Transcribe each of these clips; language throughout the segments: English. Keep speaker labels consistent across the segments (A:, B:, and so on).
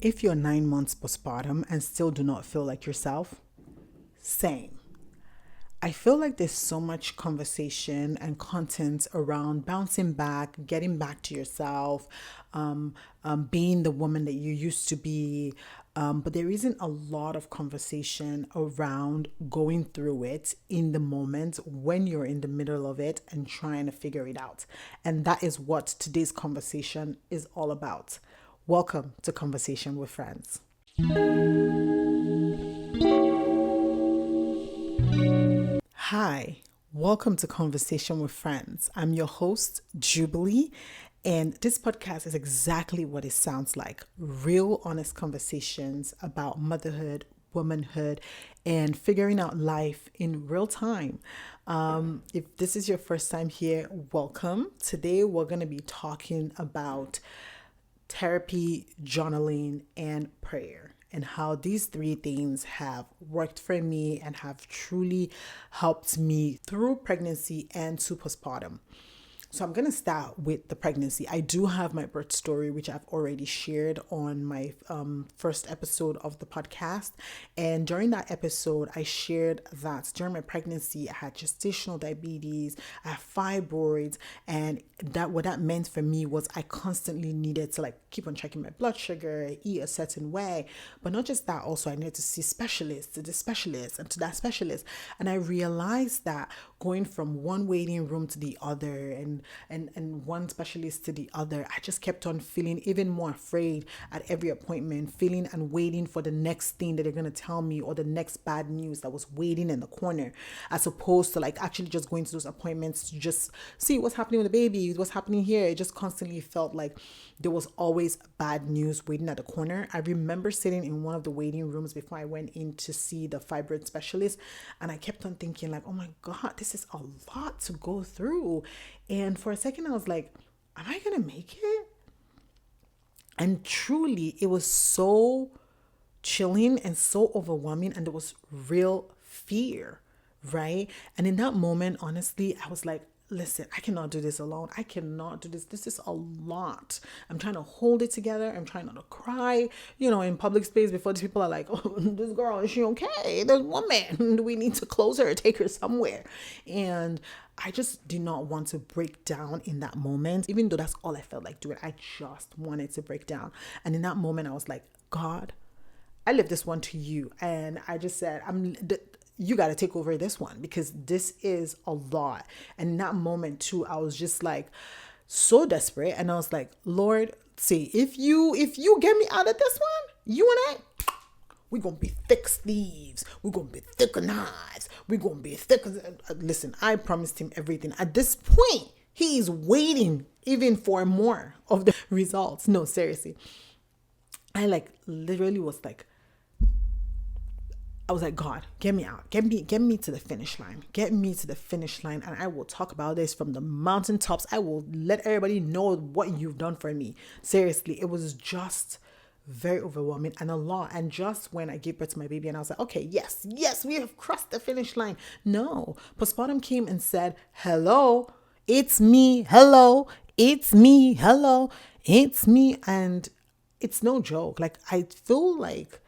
A: If you're 9 months postpartum and still do not feel like yourself, same. I feel like there's so much conversation and content around bouncing back, getting back to yourself, being the woman that you used to be. But there isn't a lot of conversation around going through it in the moment when you're in the middle of it and trying to figure it out. And that is what today's conversation is all about. Welcome to Conversation with Friends. Hi, welcome to Conversation with Friends. I'm your host, Jubilee, and this podcast is exactly what it sounds like: real, honest conversations about motherhood, womanhood, and figuring out life in real time. If this is your first time here, welcome. Today, we're going to be talking about therapy, journaling, and prayer, and how these three things have worked for me and have truly helped me through pregnancy and to postpartum. So I'm going to start with the pregnancy. I do have my birth story, which I've already shared on my first episode of the podcast. And during that episode, I shared that during my pregnancy, I had gestational diabetes, I have fibroids, and that what that meant for me was I constantly needed to keep on checking my blood sugar, eat a certain way. But not just that, also I needed to see specialists, to this specialist, and to that specialist. And I realized that going from one waiting room to the other and one specialist to the other, I just kept on feeling even more afraid at every appointment, feeling and waiting for the next thing that they're going to tell me or the next bad news that was waiting in the corner, as opposed to actually just going to those appointments to just see what's happening with the baby, what's happening here. It just constantly felt like there was always bad news waiting at the corner. I remember sitting in one of the waiting rooms before I went in to see the fibroid specialist, and I kept on thinking oh my God, this is a lot to go through. And for a second I was like, am I gonna make it? And truly it was so chilling and so overwhelming, and there was real fear, right? And in that moment, honestly, I was like, listen, I cannot do this alone. I cannot do this. This is a lot. I'm trying to hold it together. I'm trying not to cry, in public space before these people are like, oh, this girl, is she okay? This woman, do we need to close her or take her somewhere? And I just did not want to break down in that moment, even though that's all I felt like doing. I just wanted to break down. And in that moment, I was like, God, I live this one to you. And I just said, you got to take over this one, because this is a lot. And in that moment too, I was just so desperate. And I was like, Lord, see, if you get me out of this one, you and I, we're going to be thick thieves. We're going to be thick knives. We're going to be thick. Listen, I promised him everything. At this point, he's waiting even for more of the results. No, seriously. I literally was I was like, God, get me out. Get me to the finish line. Get me to the finish line. And I will talk about this from the mountaintops. I will let everybody know what you've done for me. Seriously, it was just very overwhelming and a lot. And just when I gave birth to my baby and I was like, okay, yes, we have crossed the finish line. No, postpartum came and said, hello, it's me. Hello, it's me. Hello, it's me. And it's no joke. I feel like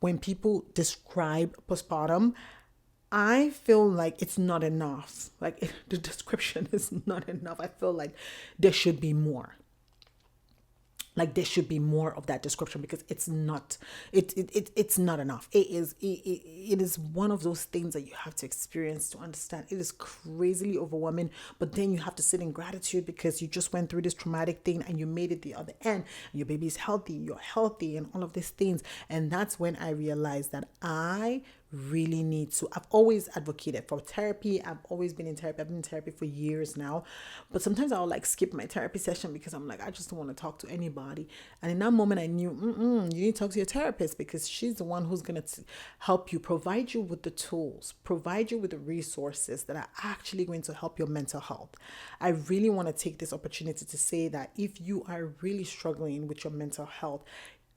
A: when people describe postpartum, I feel like it's not enough. The description is not enough. I feel like there should be more. There should be more of that description, because it's not it's not enough. It is one of those things that you have to experience to understand. It is crazily overwhelming, but then you have to sit in gratitude because you just went through this traumatic thing and you made it the other end. Your baby is healthy, you're healthy, and all of these things. And that's when I realized that I really need to. I've always advocated for therapy. I've always been in therapy. I've been in therapy for years now. But sometimes I'll skip my therapy session because I'm I just don't want to talk to anybody. And in that moment, I knew, you need to talk to your therapist, because she's the one who's going to help you, provide you with the tools, provide you with the resources that are actually going to help your mental health. I really want to take this opportunity to say that if you are really struggling with your mental health,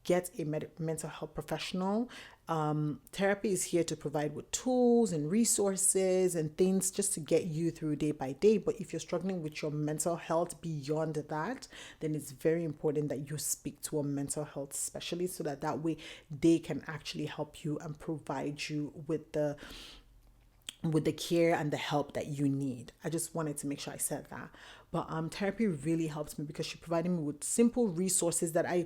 A: get a mental health professional. Therapy is here to provide with tools and resources and things just to get you through day by day. But if you're struggling with your mental health beyond that, then it's very important that you speak to a mental health specialist so that way they can actually help you and provide you with the care and the help that you need. I just wanted to make sure I said that. But therapy really helps me because she provided me with simple resources that I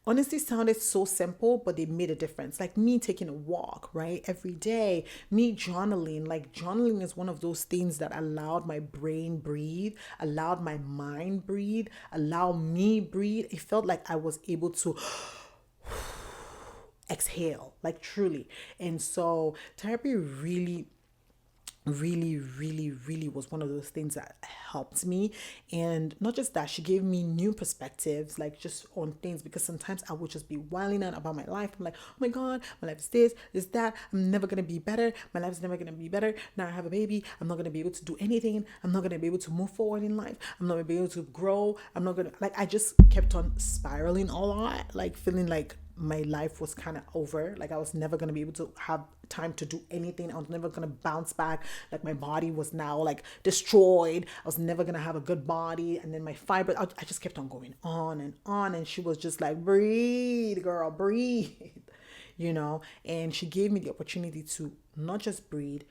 A: honestly sounded so simple, but they made a difference. Like me taking a walk, right? Every day, me journaling. Like journaling is one of those things that allowed my brain breathe, allowed my mind breathe, allowed me breathe. It felt like I was able to exhale, like truly. And so therapy really was one of those things that helped me. And not just that, she gave me new perspectives, like just on things, because sometimes I would just be whining out about my life. I'm like, oh my god, my life is this that, I'm never gonna be better, my life is never gonna be better. Now I have a baby, I'm not gonna be able to do anything, I'm not gonna be able to move forward in life, I'm not gonna be able to grow, I'm not gonna, like, I just kept on spiraling a lot, like feeling like my life was kind of over. Like I was never going to be able to have time to do anything. I was never going to bounce back. Like my body was now like destroyed. I was never going to have a good body. And then my fiber, I just kept on going on and on. And she was just like, breathe, girl, breathe, and she gave me the opportunity to not just breathe,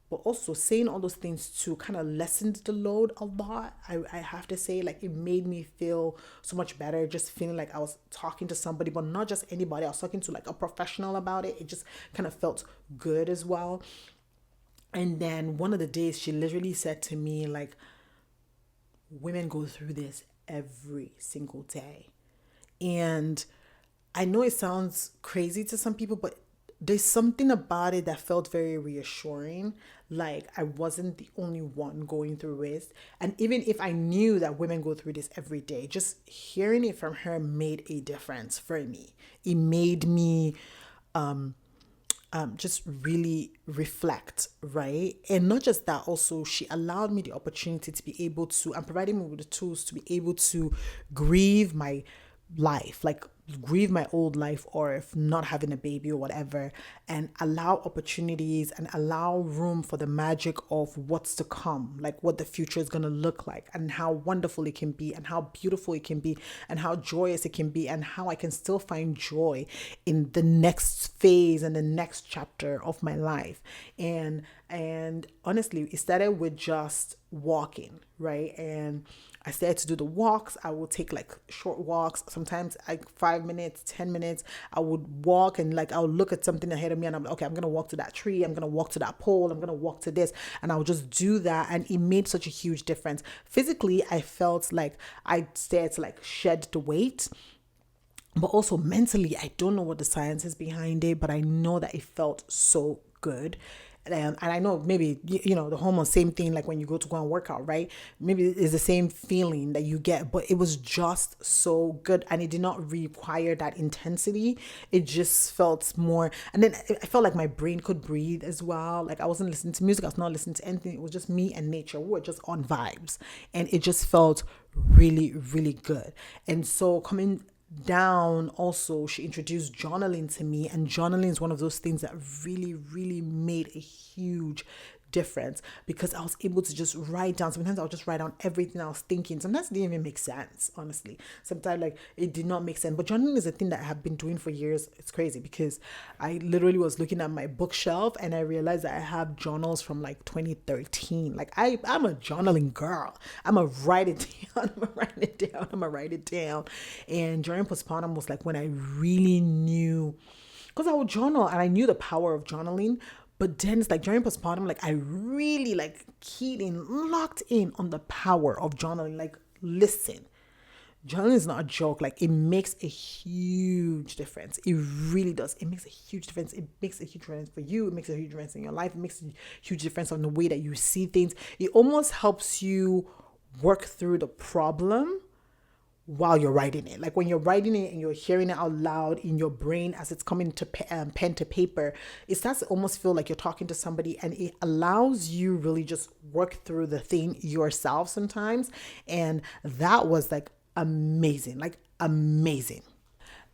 A: but also saying all those things to kind of lessened the load a lot. I have to say, like, it made me feel so much better, just feeling like I was talking to somebody, but not just anybody. I was talking to like a professional about it. It just kind of felt good as well. And then one of the days she literally said to me, like, women go through this every single day. And I know it sounds crazy to some people, but there's something about it that felt very reassuring. Like I wasn't the only one going through it. And even if I knew that women go through this every day, just hearing it from her made a difference for me. It made me just really reflect, right? And not just that, also she allowed me the opportunity to be able to, and providing me with the tools to be able to grieve my life, like grieve my old life, or if not having a baby or whatever, and allow opportunities and allow room for the magic of what's to come, like what the future is going to look like, and how wonderful it can be, and how beautiful it can be, and how joyous it can be, and how I can still find joy in the next phase and the next chapter of my life. And honestly, it started with just walking, right? And I started to do the walks. I will take like short walks, sometimes like 5 minutes, 10 minutes. I would walk and like I would look at something ahead of me and I'm like, okay, I'm gonna walk to that tree, I'm gonna walk to that pole, I'm gonna walk to this, and I would just do that. And it made such a huge difference. Physically, I felt like I started to like shed the weight. But also mentally, I don't know what the science is behind it, but I know that it felt so good. And I know maybe, the hormone, same thing, like when you go to go and work out, right? Maybe it's the same feeling that you get, but it was just so good. And it did not require that intensity. It just felt more. And then I felt like my brain could breathe as well. Like I wasn't listening to music. I was not listening to anything. It was just me and nature. We were just on vibes. And it just felt really, really good. And so coming down, also she introduced journaling to me, and journaling is one of those things that really made a huge difference, because I was able to just write down. Sometimes I'll just write down everything I was thinking. Sometimes it didn't even make sense, honestly. Sometimes like it did not make sense. But journaling is a thing that I have been doing for years. It's crazy because I literally was looking at my bookshelf and I realized that I have journals from like 2013. Like I'm a journaling girl. I'm gonna write it down. I'm gonna write it down. And during postpartum was like when I really knew, because I would journal and I knew the power of journaling. But then it's like during postpartum, like I really like keyed in, locked in on the power of journaling. Like, listen, journaling is not a joke. Like it makes a huge difference. It really does. It makes a huge difference. It makes a huge difference for you. It makes a huge difference in your life. It makes a huge difference on the way that you see things. It almost helps you work through the problem while you're writing it. Like when you're writing it and you're hearing it out loud in your brain as it's coming to pen to paper, it starts to almost feel like you're talking to somebody, and it allows you really just work through the thing yourself sometimes. And that was like amazing, like amazing.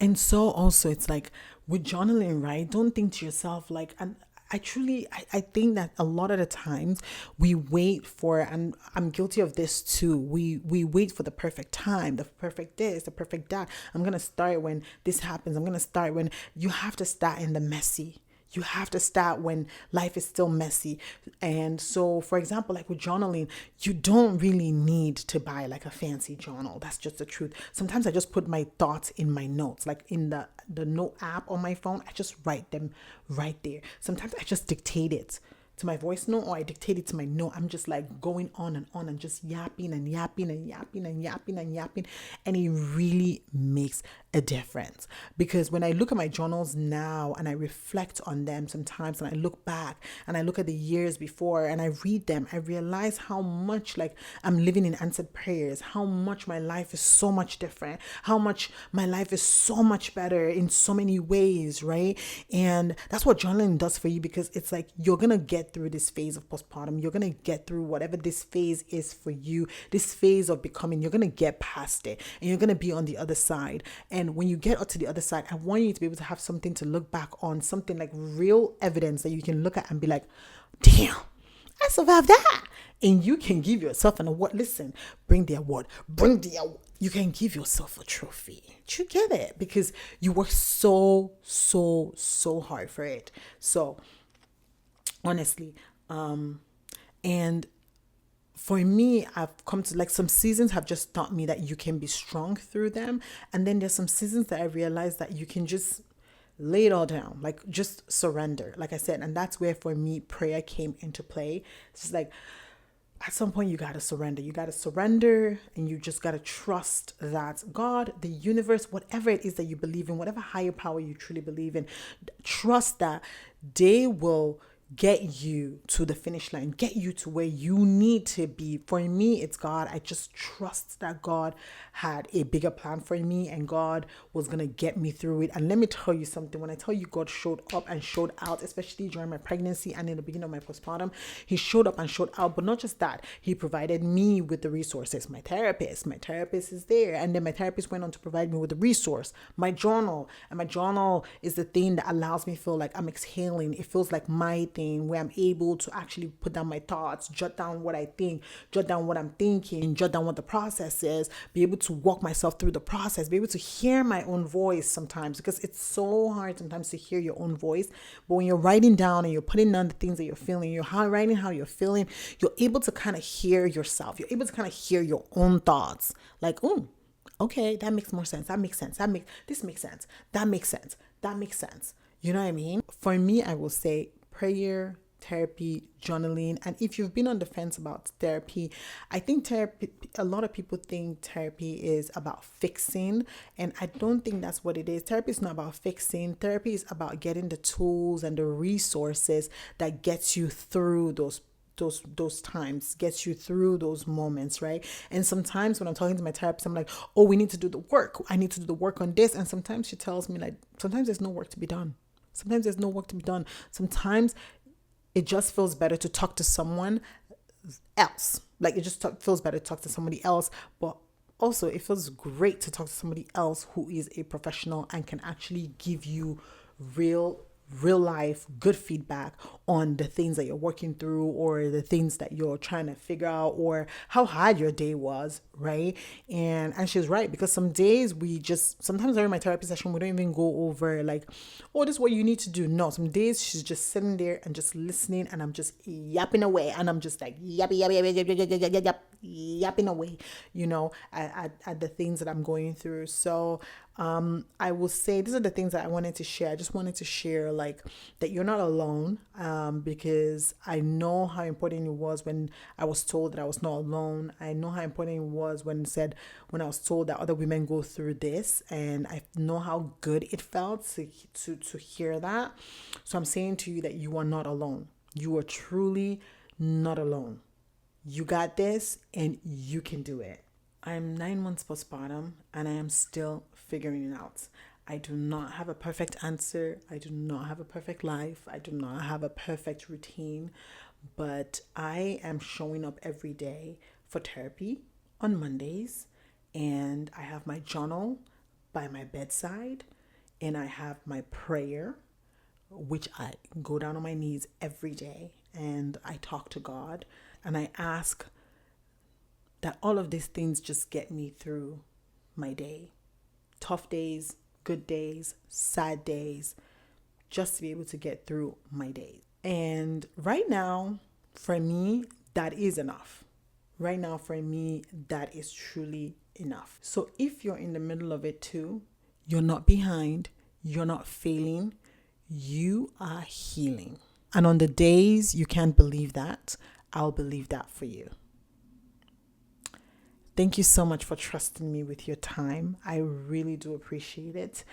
A: And so also it's like with journaling, right? Don't think to yourself like, and I think that a lot of the times we wait for, and I'm guilty of this too. We wait for the perfect time, the perfect this, the perfect that. I'm gonna start when this happens. I'm gonna start when you have to start in the messy. You have to start when life is still messy. And so, for example, like with journaling, you don't really need to buy like a fancy journal. That's just the truth. Sometimes I just put my thoughts in my notes, like in the note app on my phone. I just write them right there. Sometimes I just dictate it to my voice note, or I dictate it to my note. I'm just like going on and just yapping and yapping and yapping and yapping and yapping. And it really makes a difference, because when I look at my journals now and I reflect on them sometimes, and I look back and I look at the years before and I read them, I realize how much like I'm living in answered prayers, how much my life is so much different, how much my life is so much better in so many ways, right? And that's what journaling does for you, because it's like you're gonna get through this phase of postpartum, you're gonna get through whatever this phase is for you, this phase of becoming, you're gonna get past it and you're gonna be on the other side. And when you get up to the other side, I want you to be able to have something to look back on, something like real evidence that you can look at and be like, damn, I survived that. And you can give yourself an award. Listen, bring the award. You can give yourself a trophy. You get it? Because you work so hard for it. So honestly, and for me, I've come to like, some seasons have just taught me that you can be strong through them. And then there's some seasons that I realized that you can just lay it all down, like just surrender, like I said. And that's where for me, prayer came into play. It's just like, at some point you got to surrender. You got to surrender, and you just got to trust that God, the universe, whatever it is that you believe in, whatever higher power you truly believe in, trust that they will get you to the finish line, get you to where you need to be. For me, it's God. I just trust that God had a bigger plan for me, and God was going to get me through it. And let me tell you something, when I tell you God showed up and showed out, especially during my pregnancy and in the beginning of my postpartum, he showed up and showed out. But not just that, he provided me with the resources. My therapist is there. And then my therapist went on to provide me with the resource, my journal. And my journal is the thing that allows me to feel like I'm exhaling. It feels like my thing, where I'm able to actually put down my thoughts, jot down what I think, jot down what I'm thinking, jot down what the process is, be able to walk myself through the process, be able to hear my own voice sometimes, because it's so hard sometimes to hear your own voice. But when you're writing down and you're putting down the things that you're feeling, you're writing how you're feeling, you're able to kind of hear yourself. You're able to kind of hear your own thoughts. Like, oh, okay, that makes more sense. That makes sense. This makes sense. That makes sense. That makes sense. You know what I mean? For me, I will say prayer, therapy, journaling. And if you've been on the fence about therapy, I think therapy, a lot of people think therapy is about fixing, and I don't think that's what it is. Therapy is not about fixing. Therapy is about getting the tools and the resources that gets you through those times, gets you through those moments, right? And sometimes when I'm talking to my therapist, I'm like, oh, we need to do the work. I need to do the work on this. And sometimes she tells me, like, sometimes there's no work to be done. Sometimes there's no work to be done. Sometimes it just feels better to talk to someone else. Like, it just feels better to talk to somebody else. But also, it feels great to talk to somebody else who is a professional and can actually give you real life good feedback on the things that you're working through, or the things that you're trying to figure out, or how hard your day was, right? And she's right, because some days sometimes during my therapy session, we don't even go over like, oh, this is what you need to do. No, some days she's just sitting there and just listening, and I'm just yapping away, and I'm just like yapping away, at the things that I'm going through. So I will say these are the things that I wanted to share. I just wanted to share like that you're not alone, because I know how important it was when I was told that I was not alone. I know how important it was when I was told that other women go through this, and I know how good it felt to hear that. So I'm saying to you that you are not alone. You are truly not alone. You got this, and you can do it. I'm 9 months postpartum, and I am still figuring it out. I do not have a perfect answer. I do not have a perfect life. I do not have a perfect routine, but I am showing up every day for therapy on Mondays, and I have my journal by my bedside. and I have my prayer, which I go down on my knees every day and I talk to God and I ask that all of these things just get me through my day. Tough days, good days, sad days, just to be able to get through my days. And right now, for me, that is enough. Right now, for me, that is truly enough. So if you're in the middle of it too, you're not behind, you're not failing, you are healing. And on the days you can't believe that, I'll believe that for you. Thank you so much for trusting me with your time. I really do appreciate it.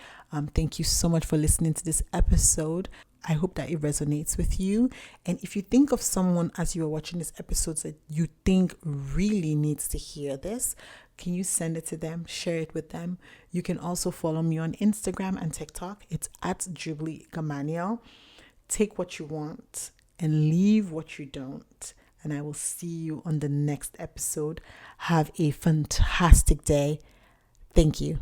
A: Thank you so much for listening to this episode. I hope that it resonates with you. And if you think of someone as you are watching this episode that you think really needs to hear this, can you send it to them, share it with them? You can also follow me on Instagram and TikTok. It's at Jubilee Gamaniel. Take what you want and leave what you don't. And I will see you on the next episode. Have a fantastic day. Thank you.